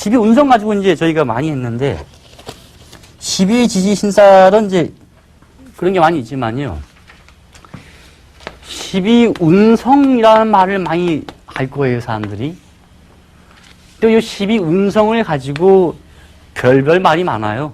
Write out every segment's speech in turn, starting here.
운성 가지고 이제 저희가 많이 했는데, 12지지 신살은 이제 그런 게 많이 있지만요. 12운성이라는 말을 많이 할 거예요, 사람들이. 또 이 12운성을 가지고 별별 말이 많아요.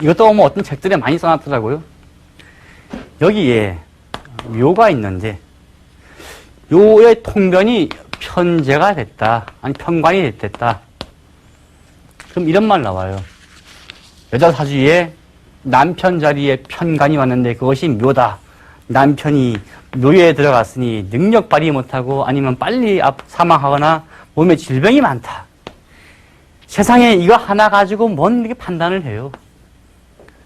이것도 뭐 어떤 책들에 많이 써놨더라고요. 여기에 묘가 있는데, 요의 통변이 편제가 됐다. 아니, 편관이 됐다. 그럼 이런 말 나와요. 여자 사주에 남편 자리에 편관이 왔는데 그것이 묘다. 남편이 묘에 들어갔으니 능력 발휘 못하고 아니면 빨리 사망하거나 몸에 질병이 많다. 세상에 이거 하나 가지고 뭔 이렇게 판단을 해요.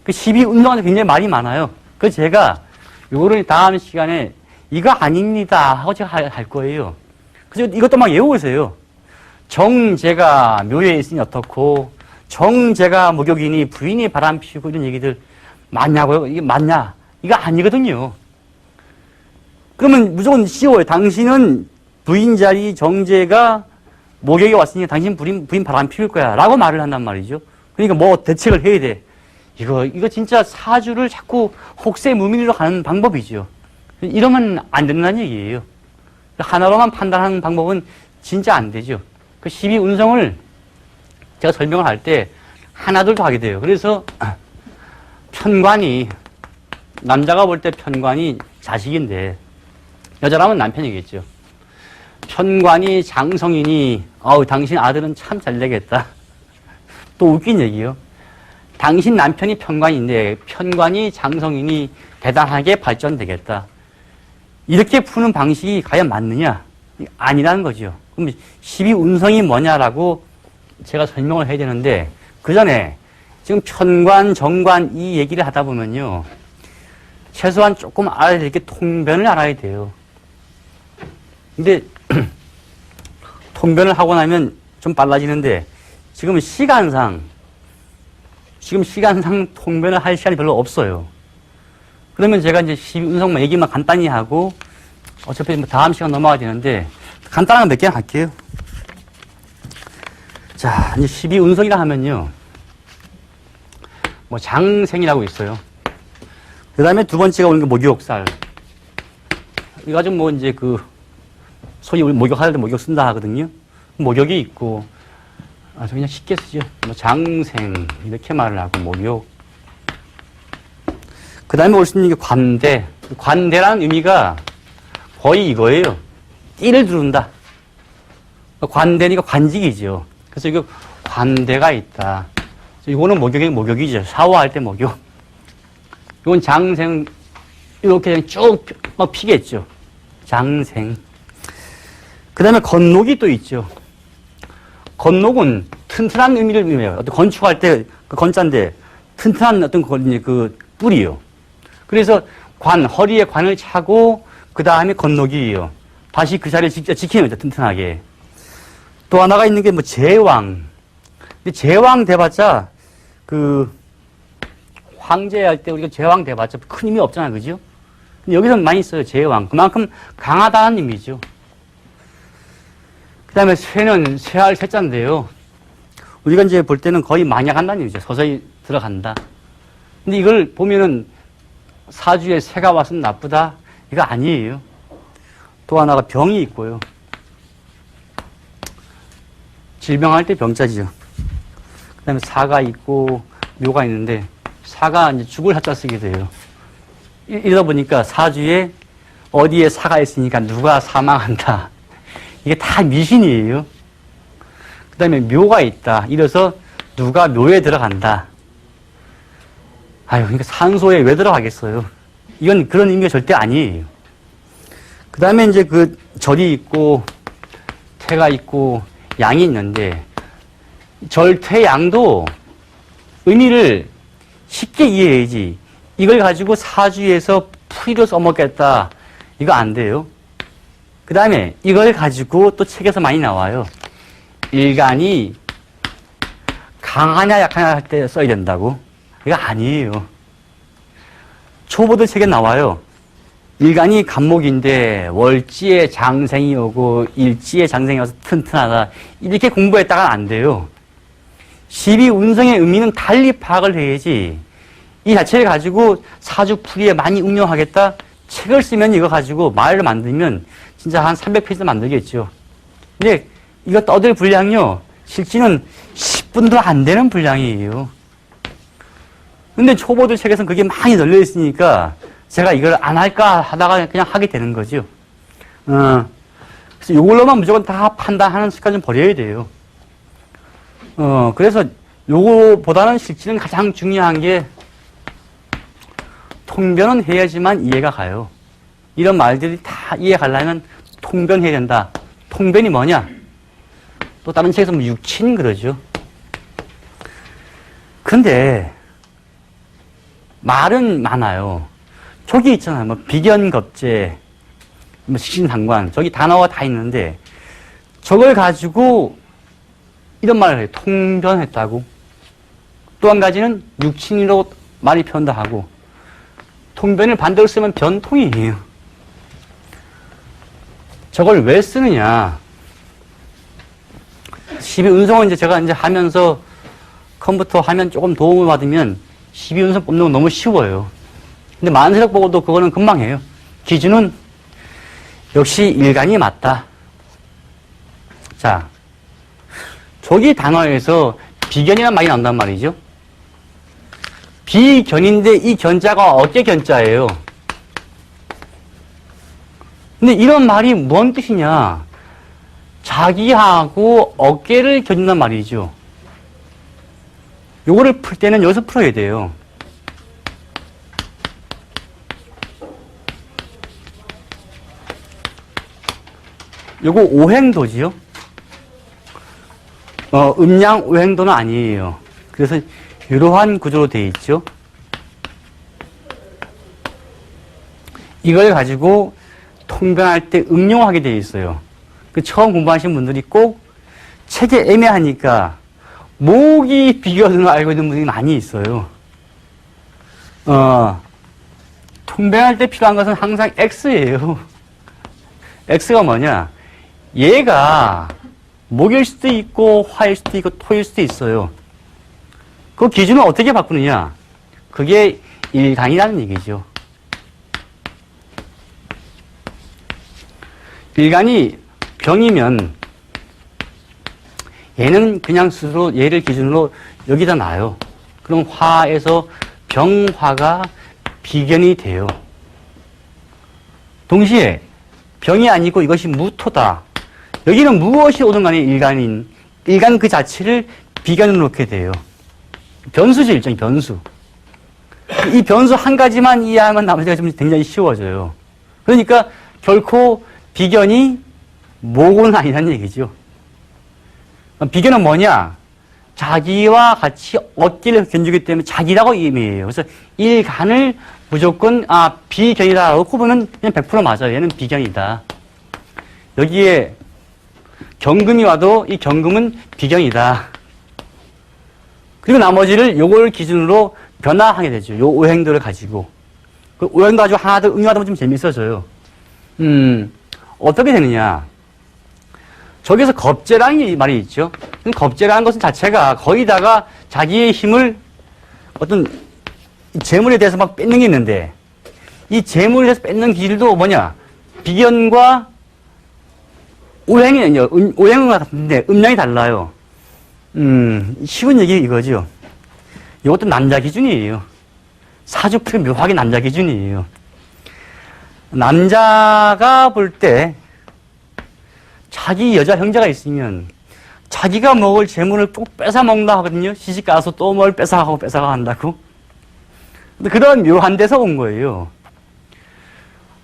그 12운동한테 굉장히 말이 많아요. 그 제가 요거를 다음 시간에 이거 아닙니다 하고 제가 할 거예요. 그래서 이것도 막 외우세요. 정제가 묘에 있으니 어떻고, 정제가 목욕이니 부인이 바람 피우고 이런 얘기들 맞냐고요? 이게 맞냐? 이거 아니거든요. 그러면 무조건 쉬워요. 당신은 부인 자리 정제가 목욕에 왔으니 당신 부인 바람 피울 거야 라고 말을 한단 말이죠. 그러니까 뭐 대책을 해야 돼. 이거 진짜 사주를 자꾸 혹세무민으로 가는 방법이죠. 이러면 안 된다는 얘기예요. 하나로만 판단하는 방법은 진짜 안 되죠. 그 12운성을 제가 설명을 할 때 하나둘 더 하게 돼요. 그래서 편관이, 남자가 볼 때 편관이 자식인데 여자라면 남편이겠죠. 편관이 장성이니 당신 아들은 참 잘 되겠다. 또 웃긴 얘기요. 당신 남편이 편관인데 편관이 장성이니 대단하게 발전되겠다. 이렇게 푸는 방식이 과연 맞느냐? 아니라는 거죠. 그럼 12운성이 뭐냐라고 제가 설명을 해야 되는데, 그 전에 지금 편관, 정관 이 얘기를 하다 보면요. 최소한 조금 알아야 될 게 통변을 알아야 돼요. 근데 통변을 하고 나면 좀 빨라지는데, 지금 시간상 통변을 할 시간이 별로 없어요. 그러면 제가 이제 12운성만 얘기만 간단히 하고, 어차피 뭐 다음 시간 넘어가야 되는데, 간단한 거 몇 개 할게요. 자, 이제 12운성이라 하면요. 뭐 장생이라고 있어요. 그 다음에 두 번째가 오는 게 목욕살. 이거 가지고 뭐 이제 소위 우리 목욕할 때 목욕 쓴다 하거든요. 목욕이 있고, 아주 그냥 쉽게 쓰죠. 뭐 장생, 이렇게 말을 하고, 목욕. 그 다음에 올 수 있는 게 관대. 관대라는 의미가 거의 이거예요. 띠를 두른다. 관대니까 관직이죠. 그래서 이거 관대가 있다. 이거는 목욕이죠. 샤워할 때 목욕. 이건 장생, 이렇게 그냥 쭉 막 피겠죠. 장생. 그 다음에 건록이 또 있죠. 건록은 튼튼한 의미를 의미해요. 어떤 건축할 때 그 건자인데 튼튼한 어떤 그 뿔이요. 그래서 허리에 관을 차고 그 다음에 건록이에요. 다시 그 자리를 지키는 거죠. 튼튼하게. 또 하나가 있는 게 뭐 제왕. 근데 제왕 돼봤자 황제 할 때 우리가 제왕 돼봤자 큰 의미 없잖아요. 그죠? 근데 여기서 많이 써요. 제왕. 그만큼 강하다는 의미죠. 그 다음에 쇠는 쇠할 쇠자인데요. 우리가 이제 볼 때는 거의 망약한다는 얘기죠. 서서히 들어간다. 근데 이걸 보면은 사주에 새가 왔으면 나쁘다? 이거 아니에요. 또 하나가 병이 있고요. 질병할 때 병자지요. 그 다음에 사가 있고 묘가 있는데 사가 이제 죽을 하자 쓰게 돼요. 이러다 보니까 사주에 어디에 사가 있으니까 누가 사망한다. 이게 다 미신이에요. 그 다음에 묘가 있다. 이래서 누가 묘에 들어간다. 그러니까 산소에 왜 들어가겠어요? 이건 그런 의미가 절대 아니에요. 그 다음에 이제 절이 있고, 태가 있고, 양이 있는데, 절, 태, 양도 의미를 쉽게 이해해야지. 이걸 가지고 사주에서 풀이로 써먹겠다. 이거 안 돼요. 그 다음에 이걸 가지고 또 책에서 많이 나와요. 일간이 강하냐 약하냐 할 때 써야 된다고. 이거 아니에요. 초보들 책에 나와요. 일간이 간목인데 월지에 장생이 오고 일지에 장생이 와서 튼튼하다. 이렇게 공부했다가는 안 돼요. 12운성의 의미는 달리 파악을 해야지. 이 자체를 가지고 사주풀이에 많이 응용하겠다. 책을 쓰면 이거 가지고 말을 만들면 진짜 한 300페이지 만들겠죠. 근데 이거 떠들 분량요. 실제는 10분도 안 되는 분량이에요. 근데 초보들 책에서는 그게 많이 널려 있으니까 제가 이걸 안 할까 하다가 그냥 하게 되는 거죠. 그래서 이걸로만 무조건 다 판단하는 습관 좀 버려야 돼요. 그래서 요거보다는 실제는 가장 중요한 게 통변은 해야지만 이해가 가요. 이런 말들이 다 이해 가려면 통변해야 된다. 통변이 뭐냐? 또 다른 책에서 뭐 육친 그러죠. 근데 말은 많아요. 저기 있잖아요. 뭐 비견겁제, 뭐 식신상관, 저기 단어가 다 있는데 저걸 가지고 이런 말을 해요. 통변했다고. 또 한 가지는 육친으로 말이 표현다 하고 통변을 반대로 쓰면 변통이에요. 저걸 왜 쓰느냐? 12운성은 이제 제가 이제 하면서 컴퓨터 하면 조금 도움을 받으면 12운성 뽑는 건 너무 쉬워요. 근데 만세력 보고도 그거는 금방 해요. 기준은 역시 일간이 맞다. 자, 저기 단어에서 비견이라는 말이 나온단 말이죠. 비견인데 이 견자가 어깨 견자예요. 근데 이런 말이 뭔 뜻이냐? 자기하고 어깨를 견준단 말이죠. 요거를 풀 때는 여기서 풀어야 돼요. 요거 오행도지요. 음양 오행도는 아니에요. 그래서 이러한 구조로 되어 있죠. 이걸 가지고 통변할 때 응용하게 되어 있어요. 그 처음 공부하신 분들이 꼭 책에 애매하니까 목이 비견으로 알고 있는 분들이 많이 있어요. 통변할 때 필요한 것은 항상 X예요. X가 뭐냐? 얘가 목일 수도 있고 화일 수도 있고 토일 수도 있어요. 그 기준을 어떻게 바꾸느냐? 그게 일간이라는 얘기죠. 일간이 병이면 얘는 그냥 스스로 얘를 기준으로 여기다 놔요. 그럼 화에서 병화가 비견이 돼요. 동시에 병이 아니고 이것이 무토다. 여기는 무엇이 오든 간에 일간 그 자체를 비견으로 놓게 돼요. 변수죠, 일종의 변수. 이 변수 한 가지만 이해하면 나머지가 좀 굉장히 쉬워져요. 그러니까 결코 비견이 모고는 아니라는 얘기죠. 비견은 뭐냐? 자기와 같이 어깨를 견주기 때문에 자기라고 의미해요. 그래서 일간을 무조건 비견이다라고 꼽으면 그냥 100% 맞아요. 얘는 비견이다. 여기에 경금이 와도 이 경금은 비견이다. 그리고 나머지를 요걸 기준으로 변화하게 되죠. 요 오행도를 가지고. 그 오행도 가지고 하나 더 응용하다 보면 좀 재밌어져요. 어떻게 되느냐? 저기서 겁재라는 말이 있죠. 겁재라는 것은 자체가 거기다가 자기의 힘을 어떤 재물에 대해서 막 뺏는 게 있는데 이 재물에 대해서 뺏는 기질도 뭐냐? 비견과 오행이는요. 오행은 같은데 음량이 달라요. 쉬운 얘기 이거죠. 이것도 남자 기준이에요. 사주풀이 묘하게 남자 기준이에요. 남자가 볼 때 자기 여자 형제가 있으면 자기가 먹을 재물을 꼭 뺏어 먹는다 하거든요. 시집 가서 또 뭘 뺏어가고 뺏어가 한다고. 근데 그런 묘한 데서 온 거예요.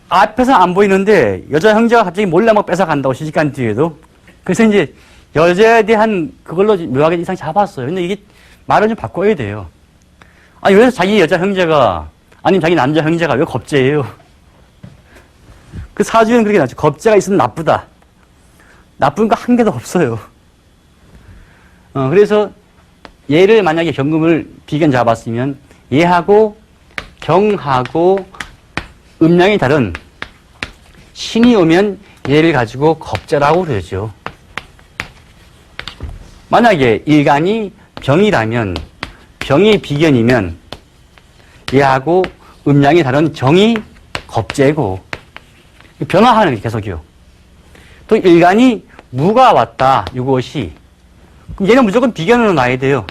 앞에서 안 보이는데 여자 형제가 갑자기 몰래 막 뺏어간다고 시집 간 뒤에도. 그래서 이제 여자에 대한 그걸로 묘하게 이상 잡았어요. 근데 이게 말을 좀 바꿔야 돼요. 아니, 왜 자기 여자 형제가, 아니면 자기 남자 형제가 왜 겁재예요? 그 사주에는 그렇게 나죠. 겁재가 있으면 나쁘다. 나쁜 거 한 개도 없어요. 그래서 얘를 만약에 경금을 비견 잡았으면 얘하고 경하고 음량이 다른 신이 오면 얘를 가지고 겁재라고 그러죠. 만약에 일간이 병이라면, 병이 비견이면 얘하고 음양이 다른 정이 겁재고, 변화하는 게 계속이요. 또 일간이 무가 왔다, 이것이. 그럼 얘는 무조건 비견으로 놔야 돼요.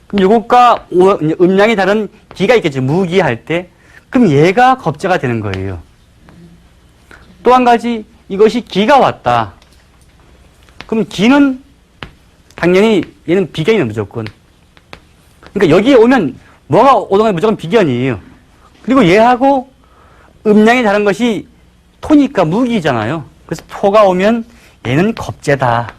그럼 이것과 음양이 다른 기가 있겠죠. 무기 할 때. 그럼 얘가 겁재가 되는 거예요. 또 한 가지, 이것이 기가 왔다. 그럼 기는 당연히 얘는 비견이네, 무조건. 그러니까 여기에 오면 뭐가 오동에 무조건 비견이에요. 그리고 얘하고 음양이 다른 것이 토니까 무기잖아요. 그래서 토가 오면 얘는 겁재다.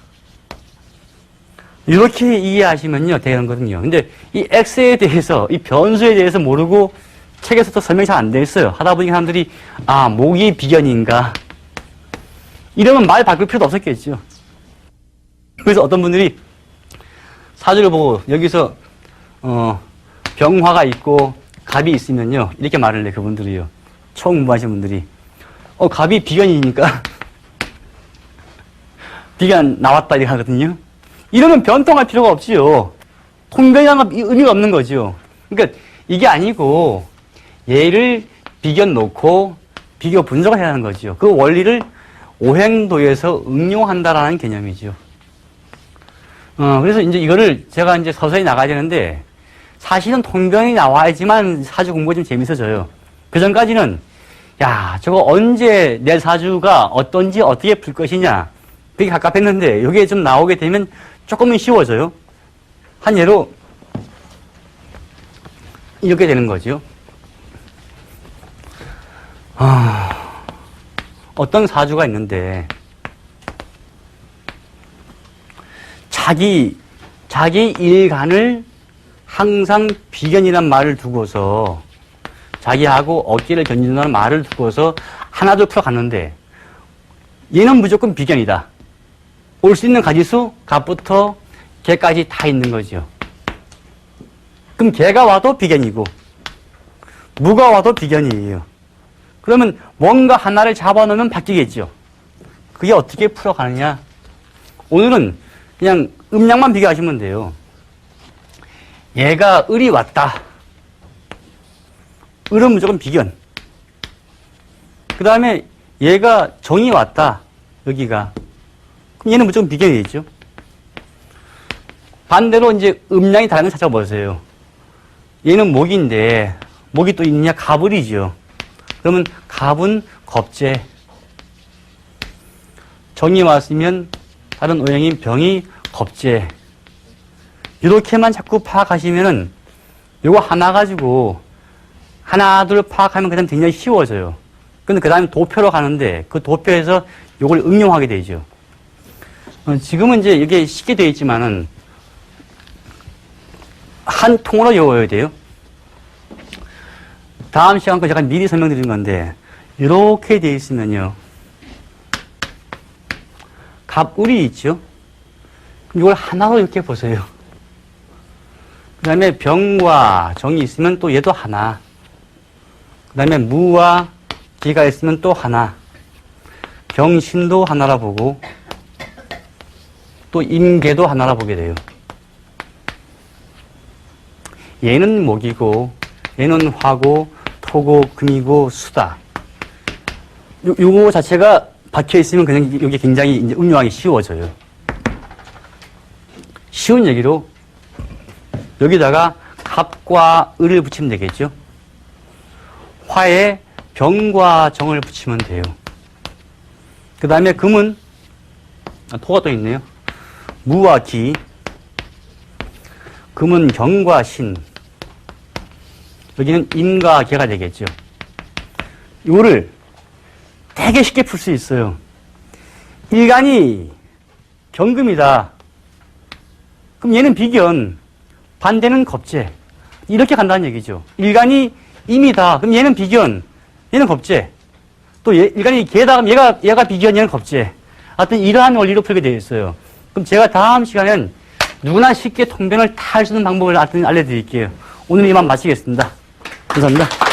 이렇게 이해하시면요, 되는거든요. 근데 이 X에 대해서, 이 변수에 대해서 모르고 책에서도 설명이 잘 안 돼 있어요. 하다 보니까 사람들이, 아, 목이 비견인가. 이러면 말 바꿀 필요도 없었겠죠. 그래서 어떤 분들이 사주를 보고 여기서, 병화가 있고 갑이 있으면요, 이렇게 말을 해, 그분들이요. 처음 공부하신 분들이. 갑이 비견이니까 비견 나왔다 이렇게 하거든요. 이러면 변통할 필요가 없지요. 통변이라는 건 의미가 없는 거죠. 그러니까 이게 아니고 얘를 비견 놓고 비교 분석을 해야 하는 거죠. 그 원리를 오행도에서 응용한다라는 개념이죠. 그래서 이제 이거를 제가 이제 서서히 나가야 되는데 사실은 통변이 나와야지만 사주 공부가 좀 재밌어져요. 그 전까지는 야, 저거 언제 내 사주가 어떤지 어떻게 풀 것이냐. 그게 갑갑했는데 이게 좀 나오게 되면 조금은 쉬워져요. 한 예로 이렇게 되는 거죠. 어떤 사주가 있는데 자기 일간을 항상 비견이란 말을 두고서 자기하고 어깨를 견진다는 말을 두고서 하나둘 풀어갔는데 얘는 무조건 비견이다. 올 수 있는 가지수 갑부터 개까지 다 있는 거죠. 그럼 개가 와도 비견이고 무가 와도 비견이에요. 그러면 뭔가 하나를 잡아놓으면 바뀌겠죠. 그게 어떻게 풀어가느냐. 오늘은 그냥 음양만 비교하시면 돼요. 얘가 을이 왔다. 을은 무조건 비견. 그 다음에 얘가 정이 왔다. 여기가. 그럼 얘는 무조건 비견이겠죠. 반대로 이제 음양이 다른 걸 찾아보세요. 얘는 목인데 목이 또 있느냐? 갑을이죠. 그러면 갑은 겁재. 정이 왔으면 다른 오행인 병이 겁재. 이렇게만 자꾸 파악하시면은 요거 하나 가지고 하나 둘 파악하면 그다음 굉장히 쉬워져요. 근데 그 다음에 도표로 가는데 그 도표에서 요걸 응용하게 되죠. 지금은 이제 이게 쉽게 되어 있지만은 한 통으로 외워야 돼요. 다음 시간 거 제가 미리 설명드린 건데 이렇게 되어 있으면요. 갑을이 있죠. 그럼 이걸 하나로 이렇게 보세요. 그 다음에 병과 정이 있으면 또 얘도 하나. 그 다음에 무와 기가 있으면 또 하나. 병신도 하나라 보고 또 임계도 하나라 보게 돼요. 얘는 목이고 얘는 화고 토고 금이고 수다. 요거 자체가 박혀 있으면 그냥 이게 굉장히 이제 응용하기 쉬워져요. 쉬운 얘기로 여기다가 갑과 을을 붙이면 되겠죠. 화에 병과 정을 붙이면 돼요. 그 다음에 금은 토가 또 있네요. 무와 기. 금은 경과 신. 여기는 인과 개가 되겠죠. 이거를 되게 쉽게 풀 수 있어요. 일간이 경금이다. 그럼 얘는 비견, 반대는 겁재. 이렇게 간다는 얘기죠. 일간이 임이다. 그럼 얘는 비견, 얘는 겁재. 또 일간이 개다. 그럼 얘가 비견, 얘는 겁재. 하여튼 이러한 원리로 풀게 되어 있어요. 그럼 제가 다음 시간엔 누구나 쉽게 통변을 다 할 수 있는 방법을 알려드릴게요. 오늘 이만 마치겠습니다. 감사합니다.